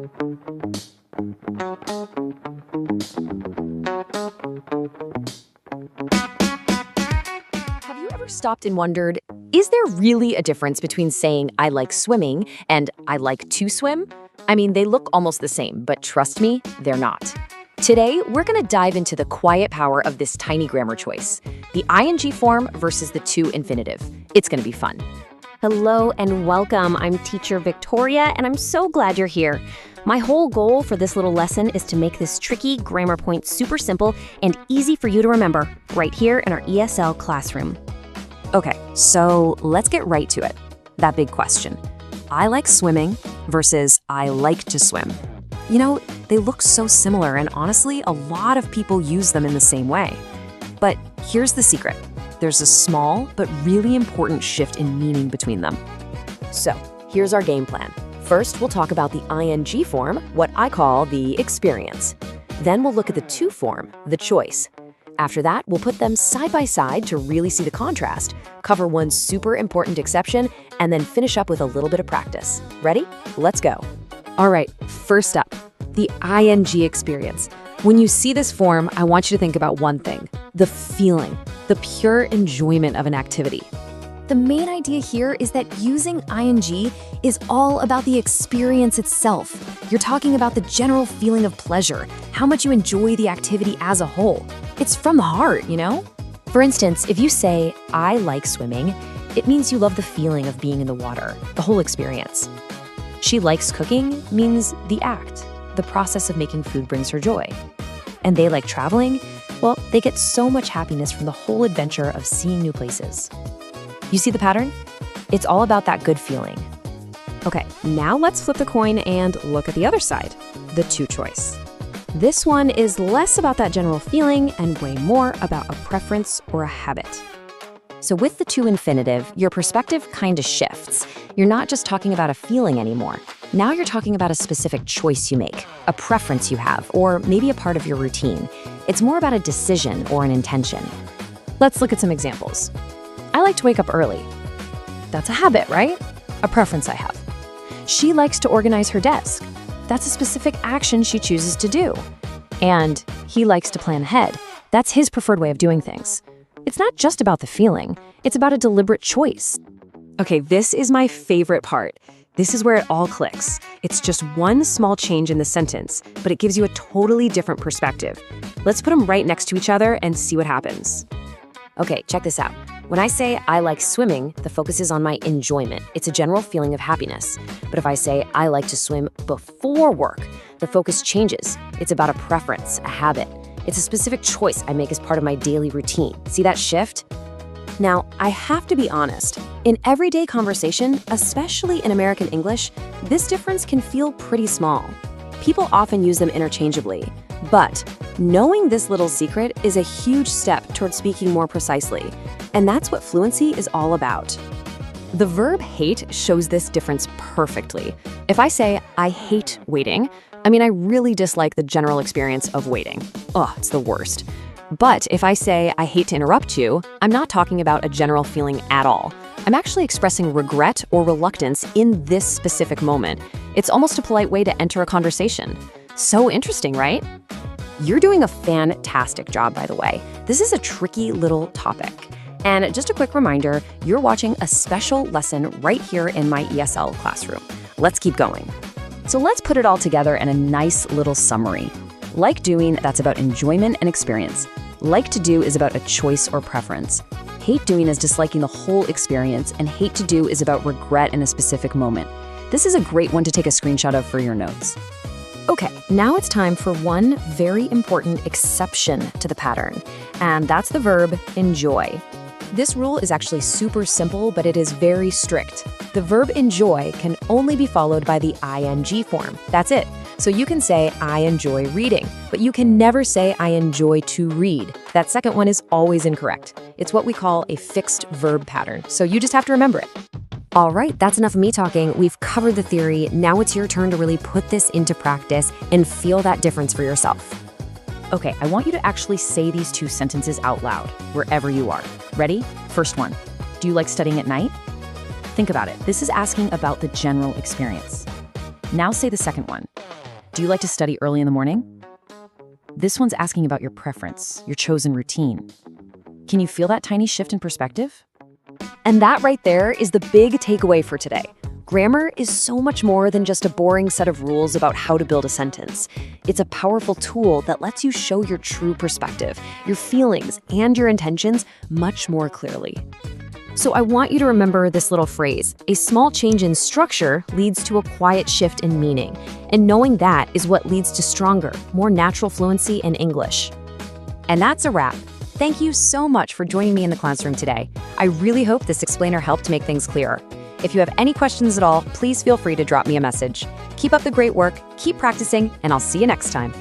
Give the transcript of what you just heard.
Have you ever stopped and wondered, is there really a difference between saying I like swimming and I like to swim? I mean, they look almost the same, but trust me, they're not. Today, we're going to dive into the quiet power of this tiny grammar choice, the ing form versus the to infinitive. It's going to be fun. Hello and welcome. I'm teacher Victoria, and I'm so glad you're here. My whole goal for this little lesson is to make this tricky grammar point super simple and easy for you to remember right here in our ESL Classroom. Okay, so let's get right to it. That big question. I like swimming versus I like to swim. You know, they look so similar, and honestly, a lot of people use them in the same way. But here's the secret. There's a small but really important shift in meaning between them. So, here's our game plan. First, we'll talk about the ing form, what I call the experience. Then we'll look at the to form, the choice. After that, we'll put them side by side to really see the contrast, cover one super important exception, and then finish up with a little bit of practice. Ready? Let's go. All right, first up, the ing experience. When you see this form, I want you to think about one thing, the feeling, the pure enjoyment of an activity. The main idea here is that using ing is all about the experience itself. You're talking about the general feeling of pleasure, how much you enjoy the activity as a whole. It's from the heart, you know? For instance, if you say, I like swimming, it means you love the feeling of being in the water, the whole experience. She likes cooking means the act, the process of making food brings her joy. And they like traveling, well, they get so much happiness from the whole adventure of seeing new places. You see the pattern? It's all about that good feeling. Okay, now let's flip the coin and look at the other side, the to choice. This one is less about that general feeling and way more about a preference or a habit. So with the to infinitive, your perspective kind of shifts. You're not just talking about a feeling anymore. Now you're talking about a specific choice you make, a preference you have, or maybe a part of your routine. It's more about a decision or an intention. Let's look at some examples. I like to wake up early. That's a habit, right? A preference I have. She likes to organize her desk. That's a specific action she chooses to do. And he likes to plan ahead. That's his preferred way of doing things. It's not just about the feeling, it's about a deliberate choice. Okay, this is my favorite part. This is where it all clicks. It's just one small change in the sentence, but it gives you a totally different perspective. Let's put them right next to each other and see what happens. Okay, check this out. When I say I like swimming, the focus is on my enjoyment. It's a general feeling of happiness. But if I say I like to swim before work, the focus changes. It's about a preference, a habit. It's a specific choice I make as part of my daily routine. See that shift? Now, I have to be honest. In everyday conversation, especially in American English, this difference can feel pretty small. People often use them interchangeably. But knowing this little secret is a huge step towards speaking more precisely. And that's what fluency is all about. The verb hate shows this difference perfectly. If I say, I hate waiting, I mean, I really dislike the general experience of waiting. Ugh, it's the worst. But if I say, I hate to interrupt you, I'm not talking about a general feeling at all. I'm actually expressing regret or reluctance in this specific moment. It's almost a polite way to enter a conversation. So interesting, right? You're doing a fantastic job, by the way. This is a tricky little topic. And just a quick reminder, you're watching a special lesson right here in my ESL classroom. Let's keep going. So let's put it all together in a nice little summary. Like doing, that's about enjoyment and experience. Like to do is about a choice or preference. Hate doing is disliking the whole experience, and hate to do is about regret in a specific moment. This is a great one to take a screenshot of for your notes. Okay, now it's time for one very important exception to the pattern, and that's the verb enjoy. This rule is actually super simple, but it is very strict. The verb enjoy can only be followed by the ing form. That's it. So you can say, I enjoy reading, but you can never say, I enjoy to read. That second one is always incorrect. It's what we call a fixed verb pattern, so you just have to remember it. All right, that's enough of me talking. We've covered the theory. Now it's your turn to really put this into practice and feel that difference for yourself. Okay, I want you to actually say these two sentences out loud, wherever you are. Ready? First one. Do you like studying at night? Think about it. This is asking about the general experience. Now say the second one. Do you like to study early in the morning? This one's asking about your preference, your chosen routine. Can you feel that tiny shift in perspective? And that right there is the big takeaway for today. Grammar is so much more than just a boring set of rules about how to build a sentence. It's a powerful tool that lets you show your true perspective, your feelings, and your intentions much more clearly. So I want you to remember this little phrase: a small change in structure leads to a quiet shift in meaning. And knowing that is what leads to stronger, more natural fluency in English. And that's a wrap. Thank you so much for joining me in the classroom today. I really hope this explainer helped to make things clearer. If you have any questions at all, please feel free to drop me a message. Keep up the great work, keep practicing, and I'll see you next time.